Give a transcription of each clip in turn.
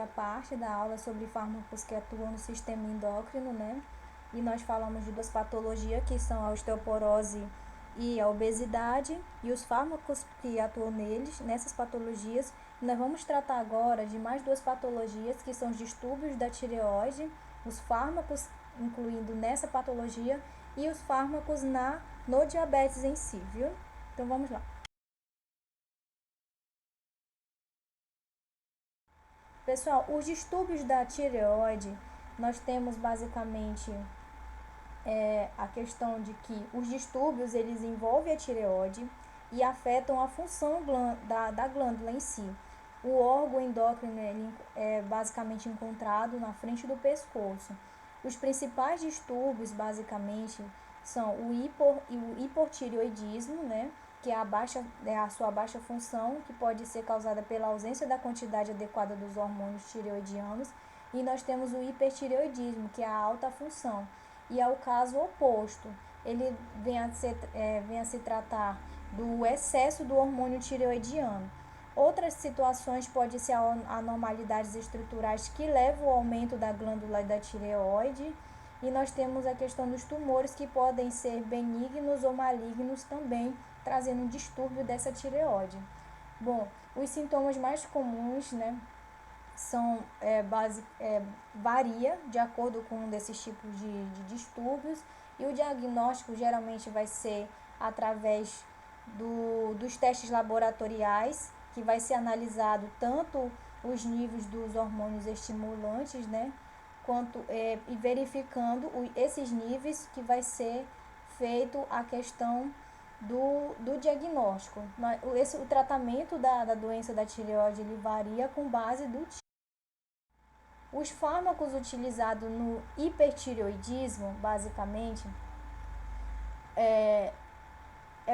parte da aula sobre fármacos que atuam no sistema endócrino, né? E nós falamos de duas patologias, que são a osteoporose e a obesidade, e os fármacos que atuam nessas patologias. E nós vamos tratar agora de mais duas patologias, que são os distúrbios da tireoide, os fármacos incluindo nessa patologia e os fármacos no diabetes em si, viu? Então vamos lá. Pessoal, os distúrbios da tireoide, nós temos basicamente a questão de que os distúrbios eles envolvem a tireoide e afetam a função da glândula em si. O órgão endócrino ele é basicamente encontrado na frente do pescoço. Os principais distúrbios basicamente são o hipotireoidismo, né, que é a sua baixa função, que pode ser causada pela ausência da quantidade adequada dos hormônios tireoidianos, e nós temos o hipertireoidismo, que é a alta função. E é o caso oposto, ele vem a se tratar do excesso do hormônio tireoidiano. Outras situações podem ser anormalidades estruturais que levam ao aumento da glândula da tireoide, e nós temos a questão dos tumores que podem ser benignos ou malignos também, trazendo um distúrbio dessa tireoide. Bom, os sintomas mais comuns, né, são varia de acordo com um desses tipos de distúrbios, e o diagnóstico geralmente vai ser através dos testes laboratoriais, que vai ser analisado tanto os níveis dos hormônios estimulantes, né, quanto e verificando esses níveis, que vai ser feito a questão do diagnóstico. O tratamento da doença da tireoide ele varia com base do tipo. Os fármacos utilizados no hipertireoidismo, basicamente,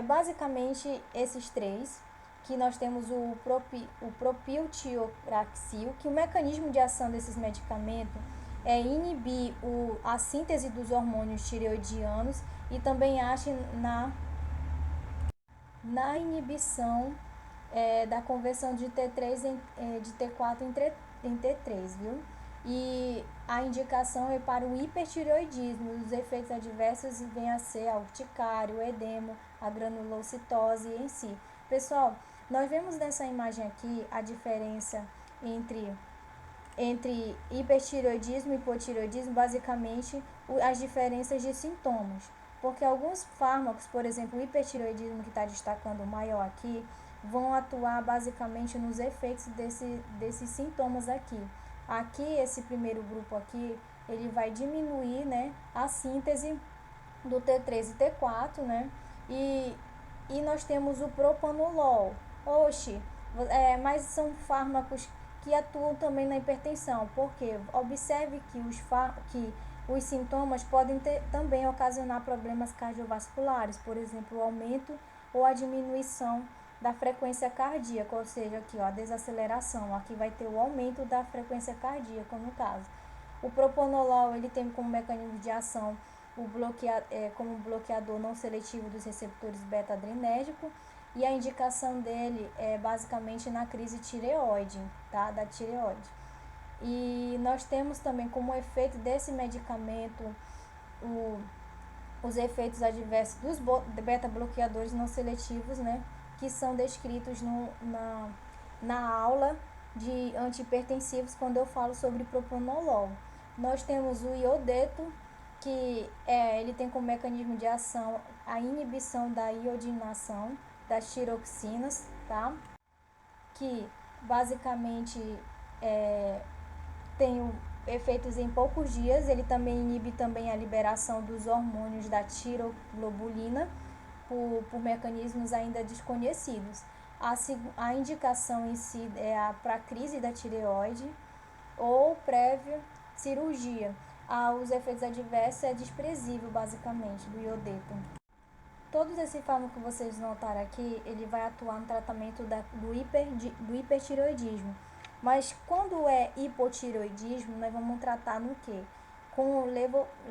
basicamente esses três, que nós temos o propiltiopraxil, que o mecanismo de ação desses medicamentos é inibir a síntese dos hormônios tireoidianos e também age na inibição da conversão de T3 de T4 em T3, viu? E a indicação é para o hipertireoidismo. Os efeitos adversos vêm a ser a urticária, o edema, a granulocitose em si. Pessoal, nós vemos nessa imagem aqui a diferença entre hipertireoidismo e hipotireoidismo, basicamente as diferenças de sintomas. Porque alguns fármacos, por exemplo, o hipertireoidismo que está destacando maior aqui, vão atuar basicamente nos efeitos desses sintomas aqui. Aqui, esse primeiro grupo aqui, ele vai diminuir, né, a síntese do T3 e T4, né, e nós temos o propanolol. Oxe, mas são fármacos que atuam também na hipertensão, porque observe que os sintomas podem também ocasionar problemas cardiovasculares, por exemplo, o aumento ou a diminuição da frequência cardíaca, ou seja, aqui ó, a desaceleração, aqui vai ter o aumento da frequência cardíaca no caso. O propanolol ele tem como mecanismo de ação como bloqueador não seletivo dos receptores beta-adrenérgico, e a indicação dele é basicamente na crise tireoide, tá? Da tireoide. E nós temos também como efeito desse medicamento os efeitos adversos dos beta-bloqueadores não seletivos, né? Que são descritos na aula de antihipertensivos, quando eu falo sobre propanolol. Nós temos o iodeto, que ele tem como mecanismo de ação a inibição da iodinação das tiroxinas, tá? Que basicamente tem efeitos em poucos dias. Ele também inibe também a liberação dos hormônios da tiroglobulina por mecanismos ainda desconhecidos. A indicação em si é para a crise da tireoide ou prévia cirurgia. Os efeitos adversos é desprezível, basicamente, do iodeto. Todos esses fármacos que vocês notaram aqui, ele vai atuar no tratamento do hipertireoidismo. Mas quando é hipotireoidismo, nós vamos tratar no quê? Com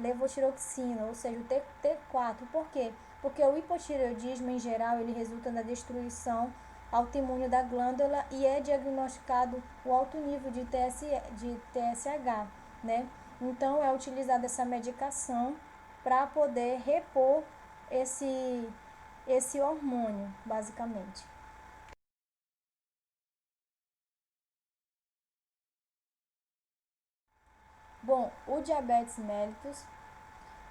levotiroxina, ou seja, o T4. Por quê? Porque o hipotireoidismo, em geral, ele resulta na destruição autoimune da glândula e é diagnosticado o alto nível de TSH, né? Então, é utilizada essa medicação para poder repor esse hormônio, basicamente. Bom, o diabetes mellitus,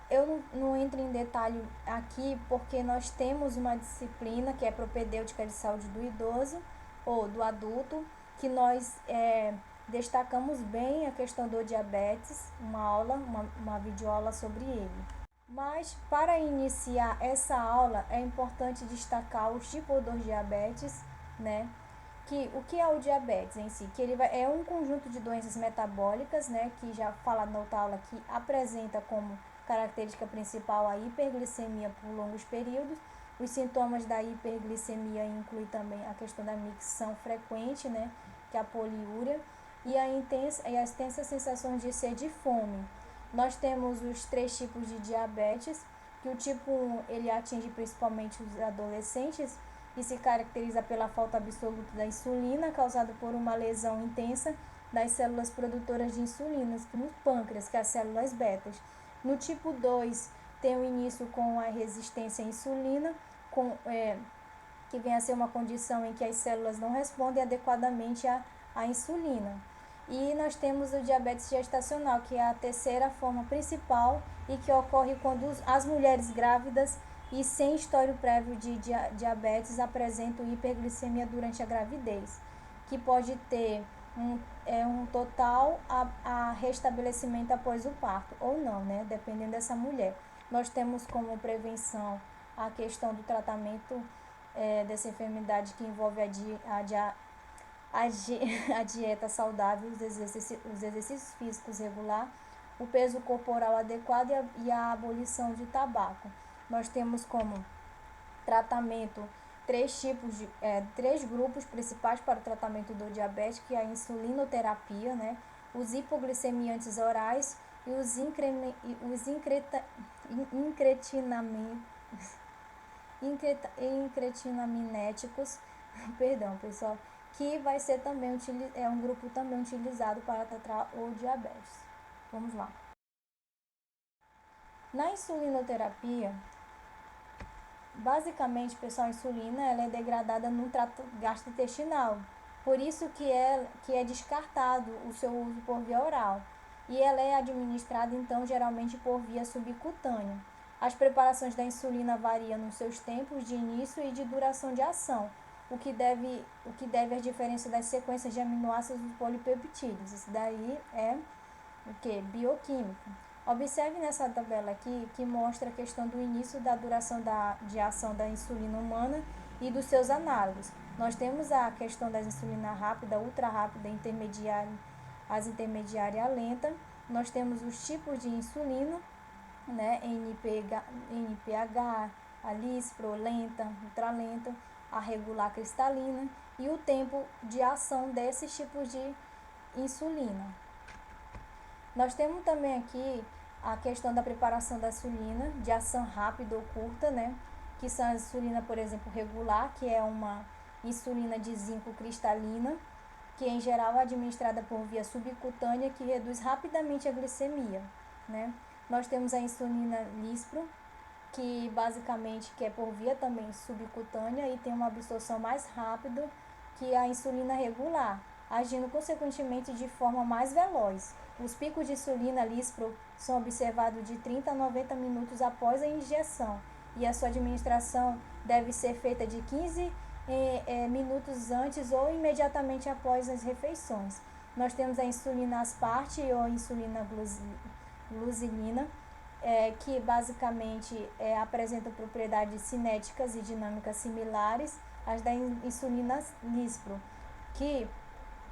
eu não entro em detalhe aqui porque nós temos uma disciplina que é propedêutica de saúde do idoso ou do adulto, que nós destacamos bem a questão do diabetes, uma videoaula sobre ele. Mas para iniciar essa aula é importante destacar os tipos dos diabetes, né? O que é o diabetes em si? Que é um conjunto de doenças metabólicas, né? Que já falado na outra aula, que apresenta como característica principal a hiperglicemia por longos períodos. Os sintomas da hiperglicemia incluem também a questão da micção frequente, né? Que é a poliúria, e as intensas sensações de sede e fome. Nós temos os 3 tipos de diabetes, que o tipo 1 ele atinge principalmente os adolescentes e se caracteriza pela falta absoluta da insulina, causada por uma lesão intensa das células produtoras de insulina no pâncreas, que é as células betas. No tipo 2, tem o início com a resistência à insulina, que vem a ser uma condição em que as células não respondem adequadamente à insulina. E nós temos o diabetes gestacional, que é a terceira forma principal e que ocorre quando as mulheres grávidas e sem histórico prévio de diabetes apresentam hiperglicemia durante a gravidez, que pode ter um total a restabelecimento após o parto, ou não, né? Dependendo dessa mulher. Nós temos como prevenção a questão do tratamento dessa enfermidade, que envolve a dieta saudável, os exercícios físicos regular, o peso corporal adequado e a abolição de tabaco. Nós temos como tratamento três grupos principais para o tratamento do diabetes, que é a insulinoterapia, né, os hipoglicemiantes orais e os incretinaminéticos, perdão, pessoal, que vai ser também um grupo também utilizado para tratar o diabetes. Vamos lá. Na insulinoterapia, basicamente, pessoal, a insulina ela é degradada no trato gastrointestinal, por isso que é descartado o seu uso por via oral, e ela é administrada então geralmente por via subcutânea. As preparações da insulina variam nos seus tempos de início e de duração de ação, o que deve às diferenças das sequências de aminoácidos dos polipeptídeos. Isso daí é o que? Bioquímica. Observe nessa tabela aqui que mostra a questão do início da duração de ação da insulina humana e dos seus análogos. Nós temos a questão da insulina rápida, ultra rápida, intermediária, as intermediária e a lenta. Nós temos os tipos de insulina, né, NPH, a lispro, lenta, ultralenta, a regular cristalina e o tempo de ação desses tipos de insulina. Nós temos também aqui a questão da preparação da insulina, de ação rápida ou curta, né? Que são a insulina, por exemplo, regular, que é uma insulina de zinco cristalina, que em geral é administrada por via subcutânea, que reduz rapidamente a glicemia, né? Nós temos a insulina lispro, que basicamente é por via também subcutânea e tem uma absorção mais rápida que a insulina regular, agindo consequentemente de forma mais veloz. Os picos de insulina lispro são observados de 30 a 90 minutos após a injeção e a sua administração deve ser feita de 15 minutos antes ou imediatamente após as refeições. Nós temos a insulina asparte ou insulina glucilina, que basicamente apresentam propriedades cinéticas e dinâmicas similares às da insulina lispro, que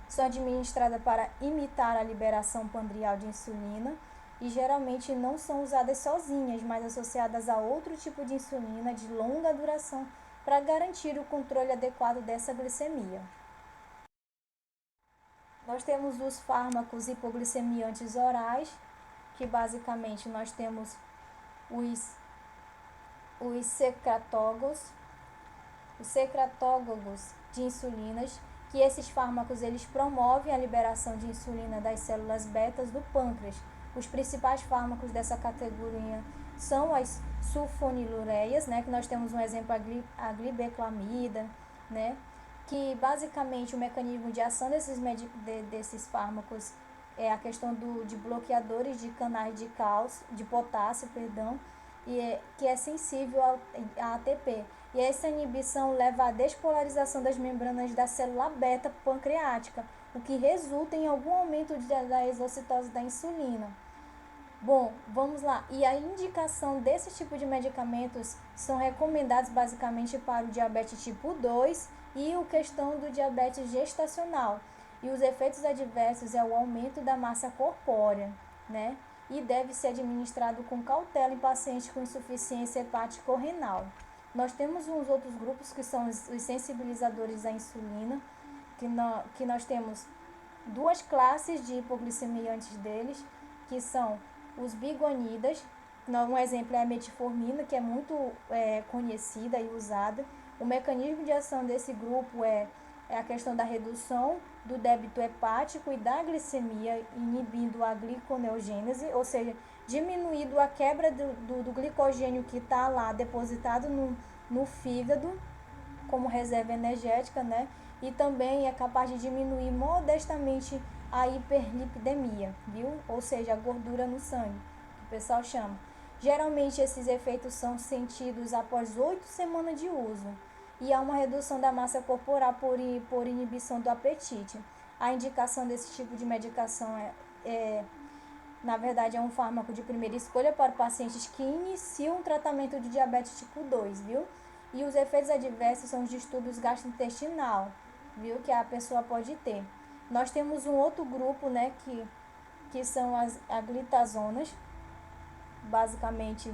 são administradas para imitar a liberação pandrial de insulina e geralmente não são usadas sozinhas, mas associadas a outro tipo de insulina de longa duração para garantir o controle adequado dessa glicemia. Nós temos os fármacos hipoglicemiantes orais, que basicamente nós temos os secretogos, os secretógogos de insulinas, que esses fármacos eles promovem a liberação de insulina das células betas do pâncreas. Os principais fármacos dessa categoria são as sulfonilureias, né, que nós temos um exemplo, a glibeclamida, né, que basicamente o mecanismo de ação desses fármacos é a questão de bloqueadores de canais de potássio, perdão, que é sensível a ATP. E essa inibição leva à despolarização das membranas da célula beta pancreática, o que resulta em algum aumento da exocitose da insulina. Bom, vamos lá. E a indicação desse tipo de medicamentos são recomendados basicamente para o diabetes tipo 2 e a questão do diabetes gestacional. E os efeitos adversos é o aumento da massa corpórea, né? E deve ser administrado com cautela em pacientes com insuficiência hepático-renal. Nós temos uns outros grupos que são os sensibilizadores à insulina, que nós temos duas classes de hipoglicemia antes deles, que são os bigonidas. Um exemplo é a metformina, que é muito conhecida e usada. O mecanismo de ação desse grupo é a questão da redução do débito hepático e da glicemia, inibindo a gliconeogênese, ou seja, diminuindo a quebra do glicogênio que está lá depositado no fígado como reserva energética, né? E também é capaz de diminuir modestamente a hiperlipidemia, viu? Ou seja, a gordura no sangue, que o pessoal chama. Geralmente esses efeitos são sentidos após 8 semanas de uso e há uma redução da massa corporal por inibição do apetite. A indicação desse tipo de medicação na verdade, é um fármaco de primeira escolha para pacientes que iniciam o tratamento de diabetes tipo 2, viu? E os efeitos adversos são os distúrbios gastrointestinal, viu? Que a pessoa pode ter. Nós temos um outro grupo, né, que são as aglitazonas. Basicamente,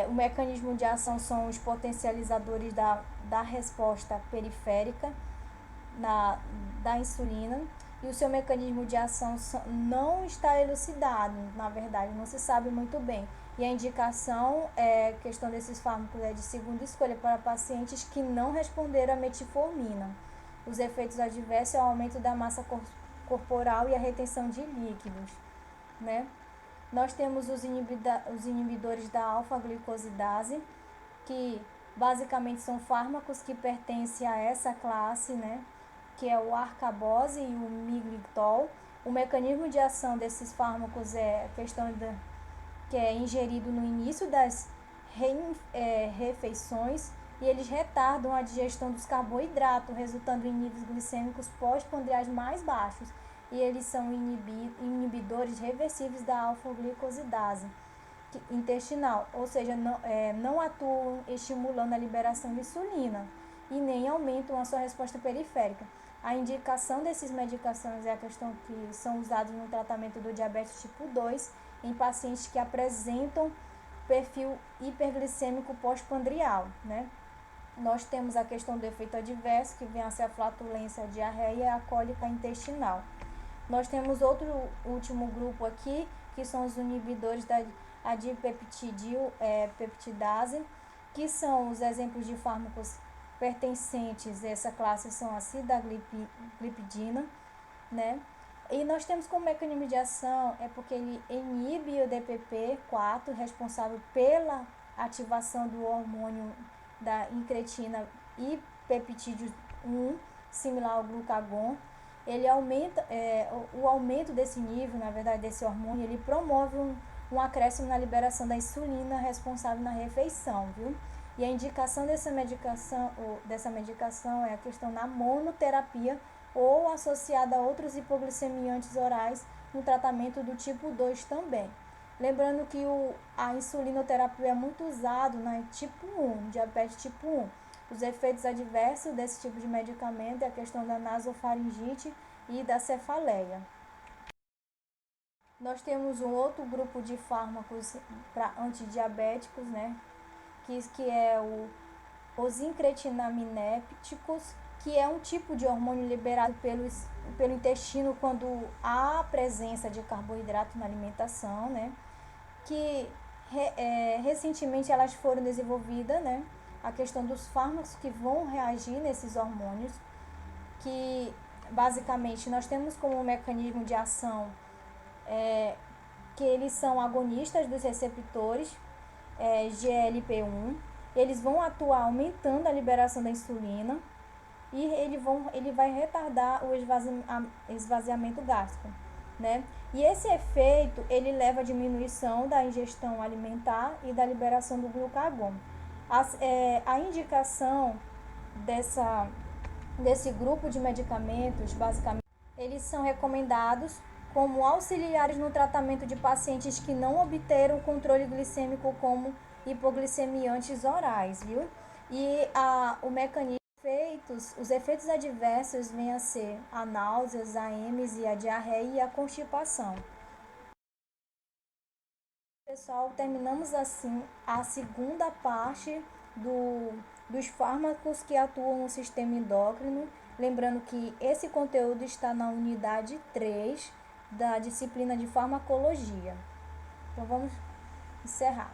o mecanismo de ação são os potencializadores da resposta periférica da insulina, e o seu mecanismo de ação não está elucidado, na verdade, não se sabe muito bem. E a indicação, questão desses fármacos é de segunda escolha para pacientes que não responderam à metformina. Os efeitos adversos é o aumento da massa corporal e a retenção de líquidos, né? Nós temos os inibidores da alfa-glicosidase, que basicamente são fármacos que pertencem a essa classe, né? Que é o arcabose e o miglitol. O mecanismo de ação desses fármacos é a questão que é ingerido no início das refeições, e eles retardam a digestão dos carboidratos, resultando em níveis glicêmicos pós-prandiais mais baixos. E eles são inibidores reversíveis da alfa-glicosidase intestinal, ou seja, não atuam estimulando a liberação de insulina e nem aumentam a sua resposta periférica. A indicação desses medicações é a questão que são usados no tratamento do diabetes tipo 2 em pacientes que apresentam perfil hiperglicêmico pós-prandial, né? Nós temos a questão do efeito adverso, que vem a ser a flatulência, a diarreia e a cólica intestinal. Nós temos outro último grupo aqui, que são os inibidores da adipeptidase, que são os exemplos de fármacos pertencentes a essa classe, são a sitaglipidina, né? E nós temos como mecanismo de ação, porque ele inibe o DPP-4, responsável pela ativação do hormônio da incretina e peptídeo 1, similar ao glucagon. Ele aumenta, o aumento desse nível, na verdade, desse hormônio, ele promove um acréscimo na liberação da insulina responsável na refeição, viu? E a indicação dessa medicação é a questão na monoterapia ou associada a outros hipoglicemiantes orais no tratamento do tipo 2 também. Lembrando que a insulinoterapia é muito usado na tipo 1, diabetes tipo 1. Os efeitos adversos desse tipo de medicamento é a questão da nasofaringite e da cefaleia. Nós temos um outro grupo de fármacos para antidiabéticos, né? Que é os incretinaminépticos, que é um tipo de hormônio liberado pelo intestino quando há presença de carboidrato na alimentação, né? Que recentemente elas foram desenvolvidas, né, a questão dos fármacos que vão reagir nesses hormônios, que basicamente nós temos como mecanismo de ação que eles são agonistas dos receptores GLP-1, eles vão atuar aumentando a liberação da insulina e ele vai retardar o esvaziamento gástrico, né? E esse efeito, ele leva à diminuição da ingestão alimentar e da liberação do glucagon. A indicação desse grupo de medicamentos, basicamente, eles são recomendados como auxiliares no tratamento de pacientes que não obteram controle glicêmico como hipoglicemiantes orais, viu? E o mecanismo os efeitos adversos vêm a ser a náusea, a emesis, a diarreia e a constipação. Pessoal, terminamos assim a segunda parte dos fármacos que atuam no sistema endócrino. Lembrando que esse conteúdo está na unidade 3 da disciplina de farmacologia. Então vamos encerrar.